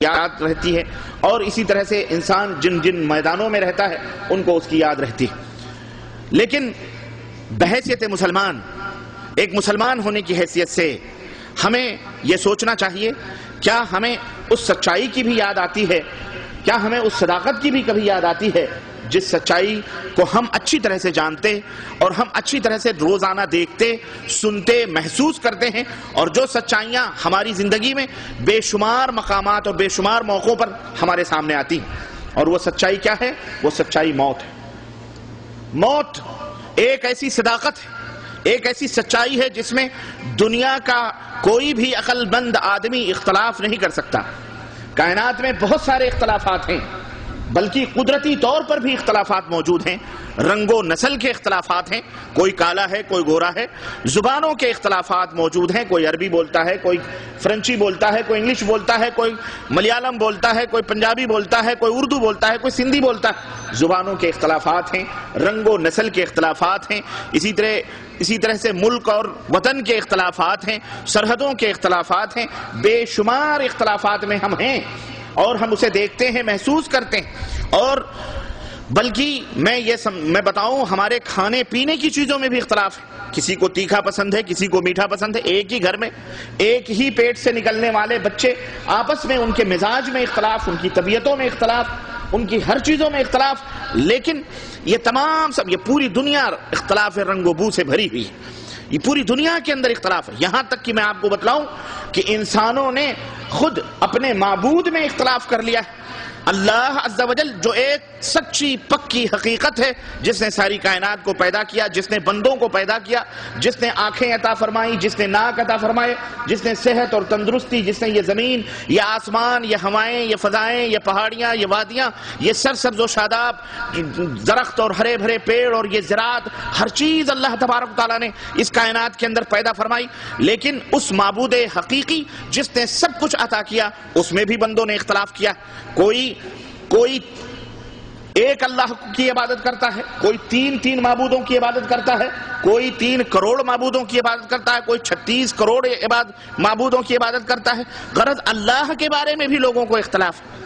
یاد رہتی ہے، اور اسی طرح سے انسان جن جن میدانوں میں رہتا ہے ان کو اس کی یاد رہتی ہے۔ لیکن بحیثیت مسلمان، ایک مسلمان ہونے کی حیثیت سے ہمیں یہ سوچنا چاہیے، کیا ہمیں اس سچائی کی بھی یاد آتی ہے، کیا ہمیں اس صداقت کی بھی کبھی یاد آتی ہے جس سچائی کو ہم اچھی طرح سے جانتے اور ہم اچھی طرح سے روزانہ دیکھتے، سنتے، محسوس کرتے ہیں، اور جو سچائیاں ہماری زندگی میں بے شمار مقامات اور بے شمار موقعوں پر ہمارے سامنے آتی ہیں۔ اور وہ سچائی کیا ہے؟ وہ سچائی موت ہے۔ موت ایک ایسی صداقت ہے، ایک ایسی سچائی ہے جس میں دنیا کا کوئی بھی عقل مند آدمی اختلاف نہیں کر سکتا۔ کائنات میں بہت سارے اختلافات ہیں، بلکہ قدرتی طور پر بھی اختلافات موجود ہیں، رنگ و نسل کے اختلافات ہیں، کوئی کالا ہے کوئی گورا ہے، زبانوں کے اختلافات موجود ہیں، کوئی عربی بولتا ہے، کوئی فرنچی بولتا ہے، کوئی انگلش بولتا ہے، کوئی ملیالم بولتا ہے، کوئی پنجابی بولتا ہے، کوئی اردو بولتا ہے، کوئی سندھی بولتا ہے۔ زبانوں کے اختلافات ہیں، رنگ و نسل کے اختلافات ہیں، اسی طرح سے ملک اور وطن کے اختلافات ہیں، سرحدوں کے اختلافات ہیں، بے شمار اختلافات میں ہم ہیں، اور ہم اسے دیکھتے ہیں، محسوس کرتے ہیں۔ اور بلکہ میں بتاؤں، ہمارے کھانے پینے کی چیزوں میں بھی اختلاف ہے۔ کسی کو تیکھا پسند ہے، کسی کو میٹھا پسند ہے، ایک ہی گھر میں ایک ہی پیٹ سے نکلنے والے بچے، آپس میں ان کے مزاج میں اختلاف، ان کی طبیعتوں میں اختلاف، ان کی ہر چیزوں میں اختلاف، لیکن یہ تمام سب، یہ پوری دنیا اختلاف رنگ و بو سے بھری ہوئی ہے۔ یہ پوری دنیا کے اندر اختلاف ہے، یہاں تک کہ میں آپ کو بتلاؤں کہ انسانوں نے خود اپنے معبود میں اختلاف کر لیا ہے۔ اللہ عز و جل جو ایک سچی پکی حقیقت ہے، جس نے ساری کائنات کو پیدا کیا، جس نے بندوں کو پیدا کیا، جس نے آنکھیں عطا فرمائی، جس نے ناک عطا فرمائے، جس نے صحت اور تندرستی، جس نے یہ زمین، یہ آسمان، یہ ہوائیں، یہ فضائیں، یہ پہاڑیاں، یہ وادیاں، یہ سرسبز و شاداب درخت اور ہرے بھرے پیڑ اور یہ زراعت، ہر چیز اللہ تبارک و تعالیٰ نے اس کائنات کے اندر پیدا فرمائی۔ لیکن اس معبود حقیقی جس نے سب کچھ عطا کیا، اس میں بھی بندوں نے اختلاف کیا۔ کوئی ایک اللہ کی عبادت کرتا ہے، کوئی تین معبودوں کی عبادت کرتا ہے، کوئی 3 کروڑ معبودوں کی عبادت کرتا ہے، کوئی 36 کروڑ معبودوں کی عبادت کرتا ہے۔ غرض اللہ کے بارے میں بھی لوگوں کو اختلاف ہے،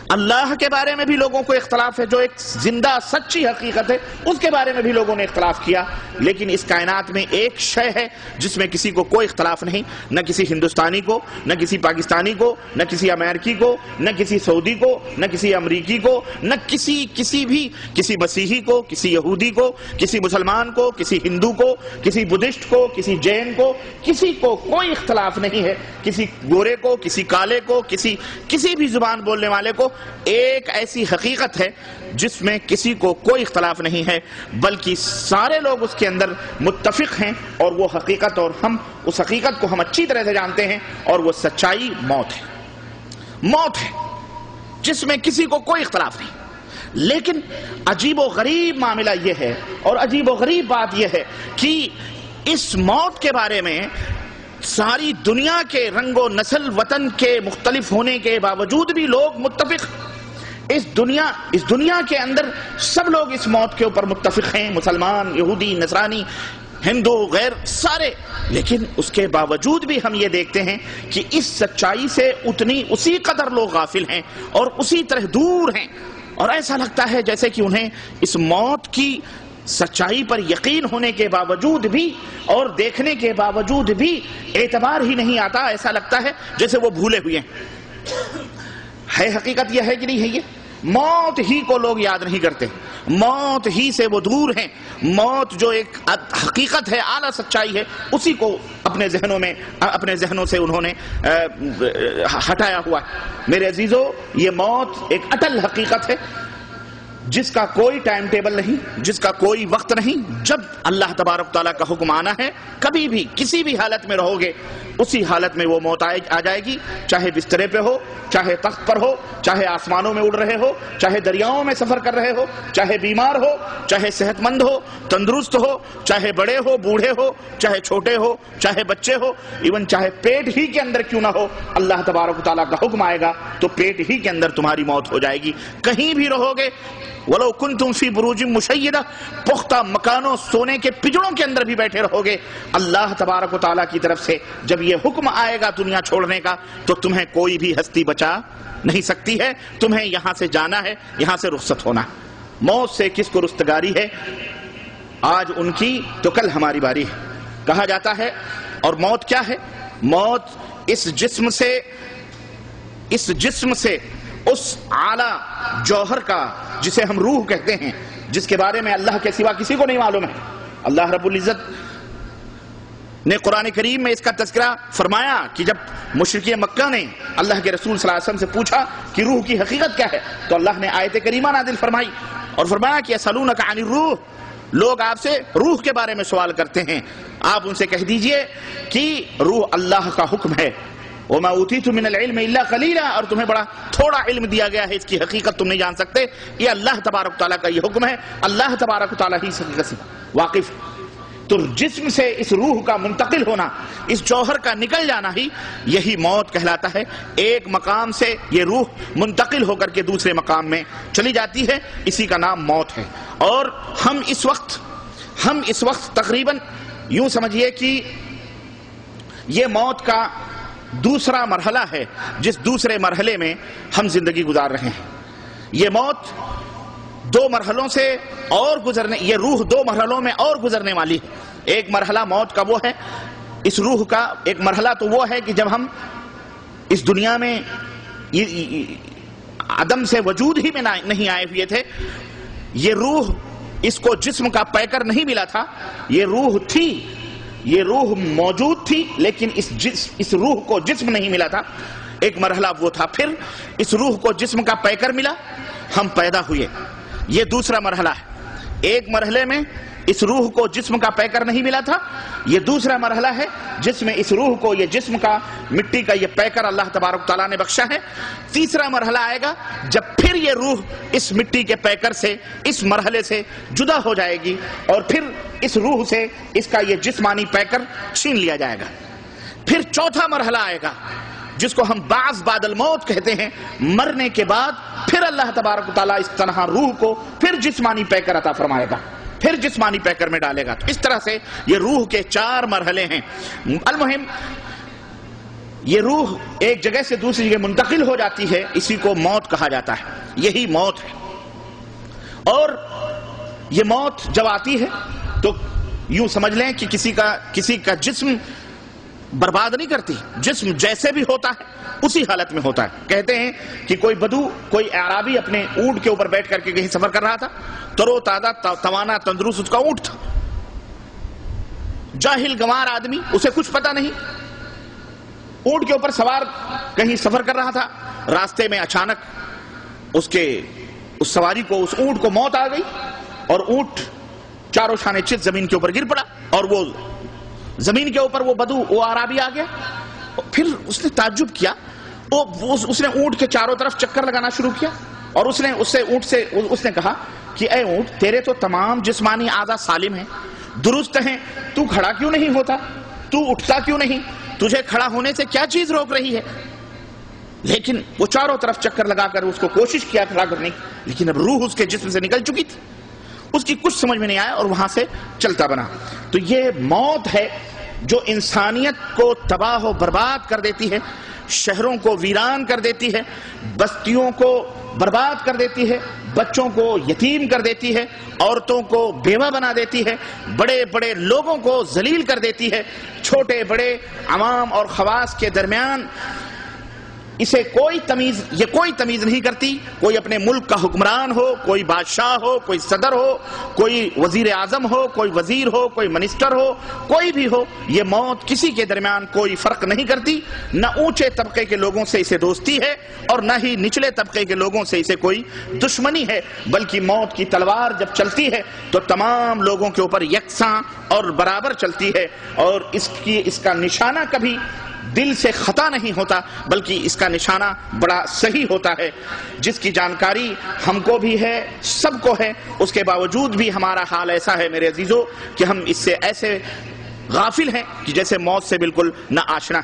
اللہ کے بارے میں بھی لوگوں کو اختلاف ہے، جو ایک زندہ سچی حقیقت ہے اس کے بارے میں بھی لوگوں نے اختلاف کیا۔ لیکن اس کائنات میں ایک شے ہے جس میں کسی کو کوئی اختلاف نہیں، نہ کسی ہندوستانی کو، نہ کسی پاکستانی کو، نہ کسی امریکی کو، نہ کسی سعودی کو، نہ کسی امریکی کو، نہ کسی مسیحی کو، کسی یہودی کو، کسی مسلمان کو، کسی ہندو کو، کسی بدھسٹ کو، کسی جین کو، کسی کو کوئی اختلاف نہیں ہے، کسی گورے کو، کسی کالے کو، کسی بھی زبان بولنے والے کو۔ ایک ایسی حقیقت ہے جس میں کسی کو کوئی اختلاف نہیں ہے، بلکہ سارے لوگ اس کے اندر متفق ہیں، اور وہ حقیقت، اور ہم اس حقیقت کو ہم اچھی طرح سے جانتے ہیں، اور وہ سچائی موت ہے۔ موت ہے جس میں کسی کو کوئی اختلاف نہیں۔ لیکن عجیب و غریب معاملہ یہ ہے، اور عجیب و غریب بات یہ ہے کہ اس موت کے بارے میں ساری دنیا کے رنگ و نسل وطن کے مختلف ہونے کے باوجود بھی لوگ متفق۔ اس دنیا کے اندر سب لوگ اس موت کے اوپر متفق ہیں، مسلمان، یہودی، نصرانی، ہندو، غیر سارے۔ لیکن اس کے باوجود بھی ہم یہ دیکھتے ہیں کہ اس سچائی سے اسی قدر لوگ غافل ہیں اور اسی طرح دور ہیں، اور ایسا لگتا ہے جیسے کہ انہیں اس موت کی سچائی پر یقین ہونے کے باوجود بھی اور دیکھنے کے باوجود بھی اعتبار ہی نہیں آتا۔ ایسا لگتا ہے جیسے وہ بھولے ہوئے ہیں۔ ہے حقیقت یہ ہے کہ نہیں ہے؟ یہ موت ہی کو لوگ یاد نہیں کرتے، موت ہی سے وہ دور ہیں۔ موت جو ایک حقیقت ہے، اعلیٰ سچائی ہے، اسی کو اپنے ذہنوں سے انہوں نے ہٹایا ہوا ہے۔ میرے عزیزو، یہ موت ایک اٹل حقیقت ہے جس کا کوئی ٹائم ٹیبل نہیں، جس کا کوئی وقت نہیں۔ جب اللہ تبارک تعالیٰ کا حکم آنا ہے، کبھی بھی کسی بھی حالت میں رہو گے، اسی حالت میں وہ موت آ جائے گی، چاہے بسترے پہ ہو، چاہے تخت پر ہو، چاہے آسمانوں میں اڑ رہے ہو، چاہے دریاؤں میں سفر کر رہے ہو، چاہے بیمار ہو، چاہے صحت مند ہو، تندرست ہو، چاہے بڑے ہو، بوڑھے ہو، چاہے چھوٹے ہو، چاہے بچے ہو، ایون چاہے پیٹ ہی کے اندر کیوں نہ ہو، اللہ تبارک تعالیٰ کا حکم آئے گا تو پیٹ ہی کے اندر تمہاری موت ہو جائے گی. کہیں بھی رہو گے، وَلَوْ كُنْتُمْ فِي بُرُوجٍ مُشَيَّدَةٍ، پختہ مکانوں سونے کے پجڑوں کے اندر بھی بیٹھے رہو گے، اللہ تبارک و تعالیٰ کی طرف سے جب یہ حکم آئے گا دنیا چھوڑنے کا تو تمہیں کوئی بھی ہستی بچا نہیں سکتی ہے. تمہیں یہاں سے جانا ہے، یہاں سے رخصت ہونا. موت سے کس کو رستگاری ہے؟ آج ان کی تو کل ہماری باری ہے کہا جاتا ہے. اور موت کیا ہے؟ موت اس جسم سے اس اعلیٰ جوہر کا جسے ہم روح کہتے ہیں، جس کے بارے میں اللہ کے سوا کسی کو نہیں معلوم ہے. اللہ رب العزت نے قرآن کریم میں اس کا تذکرہ فرمایا کہ جب مشرکین مکہ نے اللہ کے رسول صلی اللہ علیہ وسلم سے پوچھا کہ روح کی حقیقت کیا ہے تو اللہ نے آیت کریمہ نازل فرمائی اور فرمایا کہ یسألونک عن الروح، لوگ آپ سے روح کے بارے میں سوال کرتے ہیں، آپ ان سے کہہ دیجئے کہ روح اللہ کا حکم ہے. وَمَا أُوتِيتُم مِّنَ الْعِلْمِ إِلَّا قَلِيلًا، اور تمہیں بڑا تھوڑا علم دیا گیا ہے، اس کی حقیقت تم نہیں جان سکتے. یہ اللہ تبارک تعالیٰ کا یہ حکم ہے، اللہ تبارک تعالیٰ ہی اس حقیقت سے واقف. تو جسم سے اس روح کا منتقل ہونا، اس جوہر کا نکل جانا ہی یہی موت کہلاتا ہے. ایک مقام سے یہ روح منتقل ہو کر کے دوسرے مقام میں چلی جاتی ہے، اسی کا نام موت ہے. اور ہم اس وقت تقریباً یوں سمجھیے کہ یہ موت کا دوسرا مرحلہ ہے، جس دوسرے مرحلے میں ہم زندگی گزار رہے ہیں. یہ موت دو مرحلوں سے اور یہ روح دو مرحلوں میں اور گزرنے والی ہے. ایک مرحلہ موت کا وہ ہے، اس روح کا ایک مرحلہ تو وہ ہے کہ جب ہم اس دنیا میں عدم سے وجود ہی میں نہیں آئے ہوئے تھے، یہ روح اس کو جسم کا پیکر نہیں ملا تھا، یہ روح تھی، یہ روح موجود تھی لیکن اس روح کو جسم نہیں ملا تھا. ایک مرحلہ وہ تھا. پھر اس روح کو جسم کا پیکر ملا، ہم پیدا ہوئے. یہ دوسرا مرحلہ ہے. ایک مرحلے میں اس روح کو جسم کا پیکر نہیں ملا تھا، یہ دوسرا مرحلہ ہے جس میں اس روح کو یہ جسم کا مٹی کا یہ پیکر اللہ تبارک تعالیٰ نے بخشا ہے. تیسرا مرحلہ آئے گا جب پھر یہ روح اس مٹی کے پیکر سے اس مرحلے سے جدا ہو جائے گی اور پھر اس روح سے اس کا یہ جسمانی پیکر چھین لیا جائے گا. پھر چوتھا مرحلہ آئے گا جس کو ہم بعث بعد الموت کہتے ہیں. مرنے کے بعد پھر اللہ تبارک تعالیٰ اس تنہا روح کو پھر جسمانی پیکر عطا فرمائے گا، پھر جسمانی پیکر میں ڈالے گا. تو اس طرح سے یہ روح کے 4 مرحلے ہیں. المہم یہ روح ایک جگہ سے دوسری جگہ منتقل ہو جاتی ہے، اسی کو موت کہا جاتا ہے. یہی موت ہے. اور یہ موت جب آتی ہے تو یوں سمجھ لیں کہ کسی کا جسم برباد نہیں کرتی، جسم جیسے بھی ہوتا ہے اسی حالت میں ہوتا ہے. کہتے ہیں کہ کوئی اعرابی اپنے اونٹ کے اوپر بیٹھ کر کے کہیں سفر کر رہا تھا، ترو تازہ توانا تندرست اس کا اونٹ تھا. جاہل گنوار آدمی، اسے کچھ پتا نہیں، اونٹ کے اوپر سوار کہیں سفر کر رہا تھا، راستے میں اچانک اس سواری کو، اس اونٹ کو موت آ گئی اور اونٹ چاروں شانے چت زمین کے اوپر گر پڑا اور وہ زمین کے اوپر وہ اعرابی آ گیا. پھر اس نے تعجب کیا، اس نے اونٹ کے چاروں طرف چکر لگانا شروع کیا اور اس نے کہا کہ اے اونٹ، تیرے تو تمام جسمانی اعضاء سالم ہیں، درست ہیں، تو کھڑا کیوں نہیں ہوتا، تو اٹھتا کیوں نہیں، تجھے کھڑا ہونے سے کیا چیز روک رہی ہے؟ لیکن وہ چاروں طرف چکر لگا کر اس کو کوشش کیا کھڑا کرنے کی، لیکن اب روح اس کے جسم سے نکل چکی تھی، اس کی کچھ سمجھ میں نہیں آیا اور وہاں سے چلتا بنا. تو یہ موت ہے جو انسانیت کو تباہ و برباد کر دیتی ہے، شہروں کو ویران کر دیتی ہے، بستیوں کو برباد کر دیتی ہے، بچوں کو یتیم کر دیتی ہے، عورتوں کو بیوہ بنا دیتی ہے، بڑے بڑے لوگوں کو ذلیل کر دیتی ہے. چھوٹے بڑے عوام اور خواص کے درمیان اسے کوئی تمیز نہیں کرتی. کوئی اپنے ملک کا حکمران ہو، کوئی بادشاہ ہو، کوئی صدر ہو، کوئی وزیر اعظم ہو، کوئی وزیر ہو، کوئی منسٹر ہو، کوئی بھی ہو، یہ موت کسی کے درمیان کوئی فرق نہیں کرتی. نہ اونچے طبقے کے لوگوں سے اسے دوستی ہے اور نہ ہی نچلے طبقے کے لوگوں سے اسے کوئی دشمنی ہے، بلکہ موت کی تلوار جب چلتی ہے تو تمام لوگوں کے اوپر یکساں اور برابر چلتی ہے. اور اس کا نشانہ کبھی دل سے خطا نہیں ہوتا بلکہ اس کا نشانہ بڑا صحیح ہوتا ہے. جس کی جانکاری ہم کو بھی ہے، سب کو ہے، اس کے باوجود بھی ہمارا حال ایسا ہے میرے عزیزو کہ ہم اس سے ایسے غافل ہیں کہ جیسے موت سے بالکل نہ آشنا۔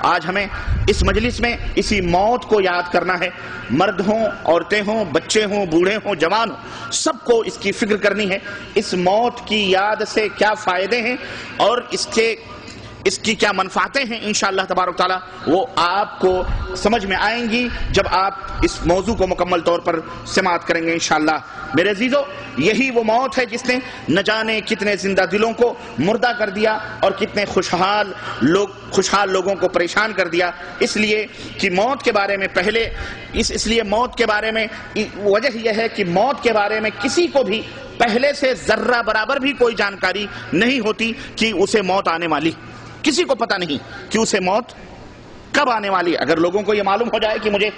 آج ہمیں اس مجلس میں اسی موت کو یاد کرنا ہے، مرد ہوں، عورتیں ہوں، بچے ہوں، بوڑھے ہوں، جوان ہوں، سب کو اس کی فکر کرنی ہے۔ اس موت کی یاد سے کیا فائدے ہیں اور اس کی کیا منفعتیں ہیں، انشاءاللہ تبارک تعالیٰ وہ آپ کو سمجھ میں آئیں گی جب آپ اس موضوع کو مکمل طور پر سماعت کریں گے انشاءاللہ۔ میرے عزیزو، یہی وہ موت ہے جس نے نہ جانے کتنے زندہ دلوں کو مردہ کر دیا اور کتنے خوشحال لوگوں کو پریشان کر دیا۔ اس لیے کہ موت کے بارے میں اس لیے موت کے بارے میں وجہ یہ ہے کہ موت کے بارے میں کسی کو بھی پہلے سے ذرہ برابر بھی کوئی جانکاری نہیں ہوتی کہ اسے موت آنے والی، کسی کو پتہ نہیں کہ اسے موت کب آنے والی۔ اگر لوگوں کو یہ معلوم ہو جائے کہ مجھے